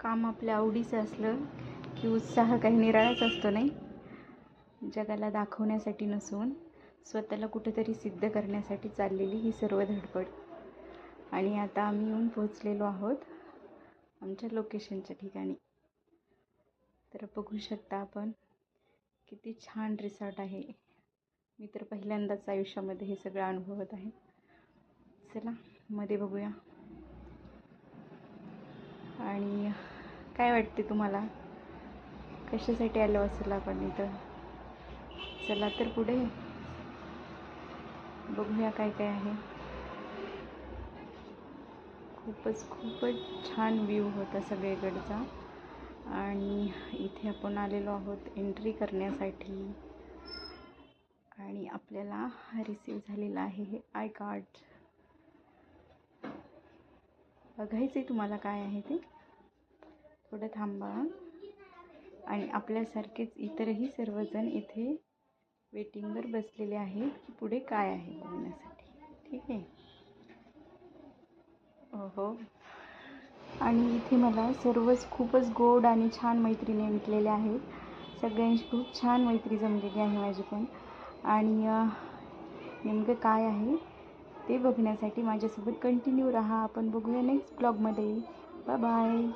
काम आपल्या आवडीचं असलं की उत्साह काही निराळाच असतो नाही. जगाला दाखवण्यासाठी नसून स्वतःला कुठेतरी सिद्ध करण्यासाठी चाललेली ही सर्व धडपड. आणि आता आम्ही येऊन पोहोचलेलो आहोत आमच्या लोकेशनच्या ठिकाणी. तर बघू शकता आपण किती छान रिसॉर्ट आहे. मी तर पहिल्यांदाच आयुष्यामध्ये हे सगळं अनुभवत आहे. चला मध्ये बघूया. आणि काय वाटते तुम्हाला, कशासाठी आलो असेल आपण इथं? चला तर पुढे बघूया काय काय आहे. खूपच छान व्ह्यू होता सगळीकडचा. आणि इथे आपण आलेलो आहोत एंट्री करण्यासाठी. आणि आपल्याला रिसीव झालेलं आहे हे आय कार्ड. बघायचं आहे तुम्हाला काय आहे ते, थोडं थांबा. आणि आपल्यासारखेच इतरही सर्वजण इथे वेटिंगवर बसलेले आहेत की पुढे काय आहे बघण्यासाठी. ठीक आहे. हो. आणि इथे मला सर्वच खूपच गोड आणि छान मैत्रिणी भेटलेल्या आहेत. सगळ्यांची खूप छान मैत्री जमलेली आहे माझी पण. आणि नेमकं काय आहे ते बघण्यासाठी माझ्यासोबत कंटिन्यू राहा. आपण बघूया नेक्स्ट ब्लॉगमध्ये. Bye bye.